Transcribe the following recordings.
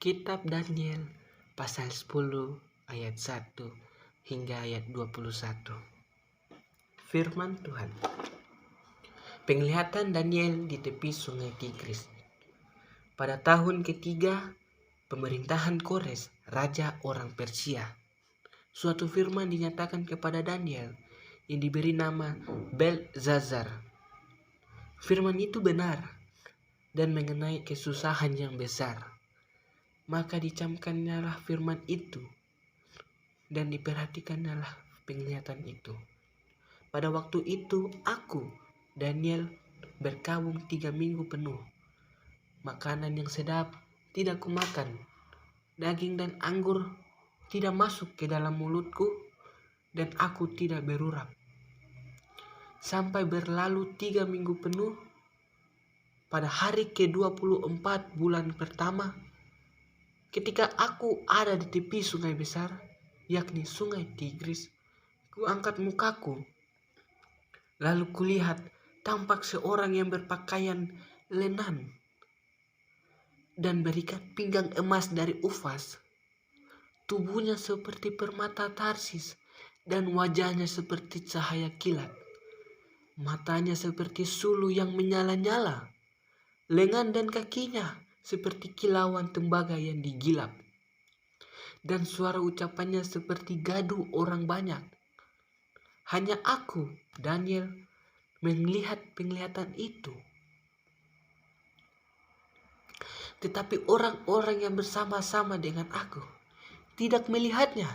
Kitab Daniel pasal 10 ayat 1 hingga ayat 21. Firman Tuhan. Penglihatan Daniel di tepi sungai Tigris. Pada tahun ketiga pemerintahan Kores, raja orang Persia, suatu firman dinyatakan kepada Daniel yang diberi nama Belteshazzar. Firman itu benar dan mengenai kesusahan yang besar. Maka dicamkannya firman itu dan diperhatikannya penglihatan itu. Pada waktu itu aku, Daniel, berkabung 3 minggu penuh. Makanan yang sedap tidak kumakan. Daging dan anggur tidak masuk ke dalam mulutku dan aku tidak berurap. Sampai berlalu 3 minggu penuh, pada hari ke-24 bulan pertama, ketika aku ada di tepi sungai besar, yakni sungai Tigris, kuangkat mukaku. Lalu kulihat tampak seorang yang berpakaian lenan dan berikat pinggang emas dari Ufas. Tubuhnya seperti permata Tarsis dan wajahnya seperti cahaya kilat. Matanya seperti sulu yang menyala-nyala. Lengan dan kakinya seperti kilauan tembaga yang digilap. Dan suara ucapannya seperti gaduh orang banyak. Hanya aku, Daniel, melihat penglihatan itu. Tetapi orang-orang yang bersama-sama dengan aku tidak melihatnya.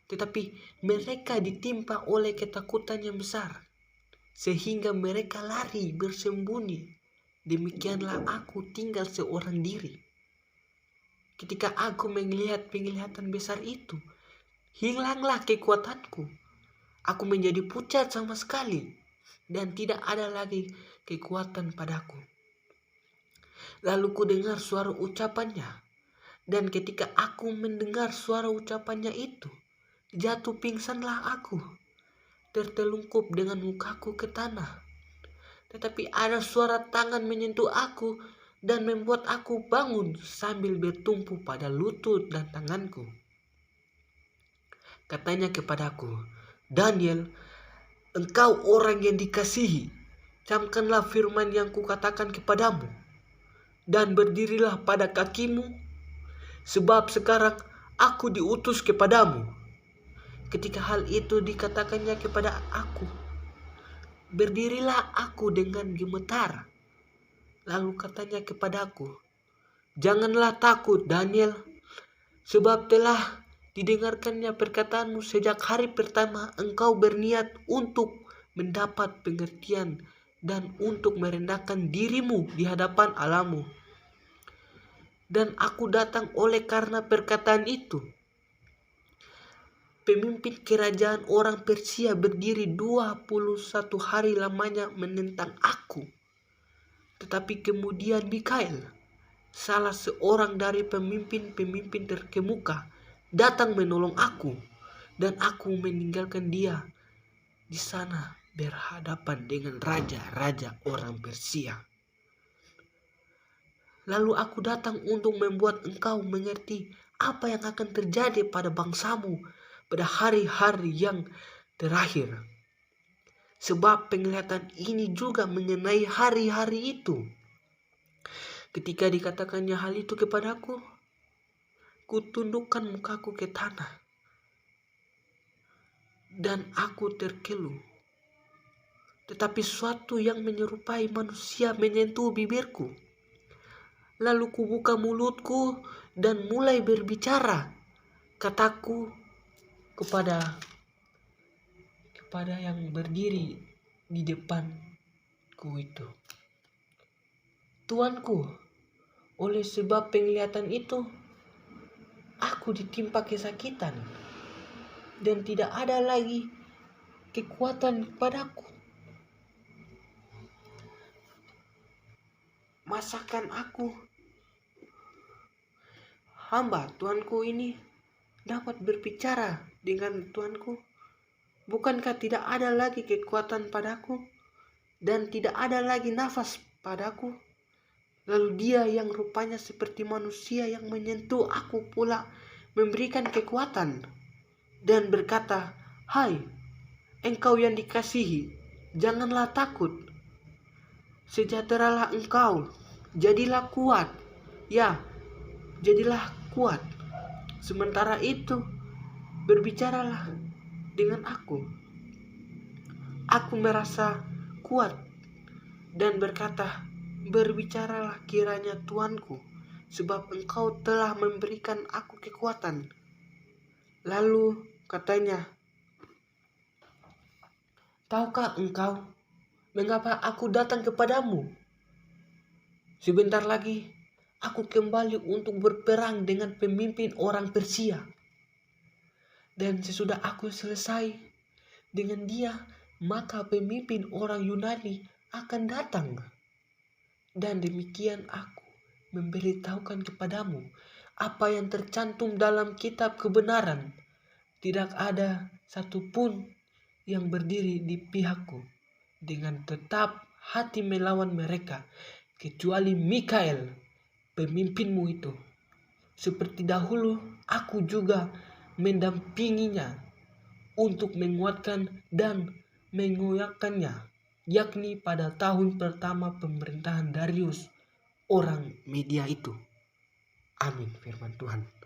Tetapi mereka ditimpa oleh ketakutan yang besar, sehingga mereka lari bersembunyi. Demikianlah aku tinggal seorang diri. Ketika aku melihat penglihatan besar itu, hilanglah kekuatanku. Aku menjadi pucat sama sekali dan tidak ada lagi kekuatan padaku. Lalu ku dengar suara ucapannya, dan ketika aku mendengar suara ucapannya itu, jatuh pingsanlah aku, tertelungkup dengan mukaku ke tanah. Tetapi ada suara tangan menyentuh aku dan membuat aku bangun sambil bertumpu pada lutut dan tanganku. Katanya kepadaku, Daniel, engkau orang yang dikasihi, camkanlah firman yang kukatakan kepadamu, dan berdirilah pada kakimu, sebab sekarang aku diutus kepadamu. Ketika hal itu dikatakannya kepada aku, berdirilah aku dengan gemetar. Lalu katanya kepadaku, janganlah takut Daniel, sebab telah didengarkannya perkataanmu sejak hari pertama engkau berniat untuk mendapat pengertian dan untuk merendahkan dirimu di hadapan Allahmu. Dan aku datang oleh karena perkataan itu. Pemimpin kerajaan orang Persia berdiri 21 hari lamanya menentang aku. Tetapi kemudian Mikael, salah seorang dari pemimpin-pemimpin terkemuka, datang menolong aku. Dan aku meninggalkan dia di sana berhadapan dengan raja-raja orang Persia. Lalu aku datang untuk membuat engkau mengerti apa yang akan terjadi pada bangsamu pada hari-hari yang terakhir. Sebab penglihatan ini juga mengenai hari-hari itu. Ketika dikatakannya hal itu kepadaku, kutundukkan mukaku ke tanah dan aku terkelu. Tetapi suatu yang menyerupai manusia menyentuh bibirku. Lalu kubuka mulutku dan mulai berbicara. Kataku kepada yang berdiri di depanku itu, Tuanku, oleh sebab penglihatan itu, aku ditimpa kesakitan dan tidak ada lagi kekuatan padaku. Masakan aku, hamba Tuanku ini, dapat berbicara dengan Tuanku? Bukankah tidak ada lagi kekuatan padaku dan tidak ada lagi nafas padaku? Lalu dia yang rupanya seperti manusia yang menyentuh aku pula memberikan kekuatan dan berkata, "Hai, engkau yang dikasihi, janganlah takut. Sejahteralah engkau, jadilah kuat. Ya, jadilah kuat." Sementara itu, berbicaralah dengan aku. Aku merasa kuat dan berkata, "Berbicaralah kiranya Tuanku, sebab engkau telah memberikan aku kekuatan." Lalu katanya, "Tahukah engkau mengapa aku datang kepadamu? Sebentar lagi aku kembali untuk berperang dengan pemimpin orang Persia. Dan sesudah aku selesai dengan dia, maka pemimpin orang Yunani akan datang. Dan demikian aku memberitahukan kepadamu apa yang tercantum dalam kitab kebenaran. Tidak ada satupun yang berdiri di pihakku dengan tetap hati melawan mereka, kecuali Mikael, pemimpinmu itu. Seperti dahulu, aku juga mendampinginya untuk menguatkan dan mengoyakkannya, yakni pada tahun pertama pemerintahan Darius orang Media itu. Amin, firman Tuhan.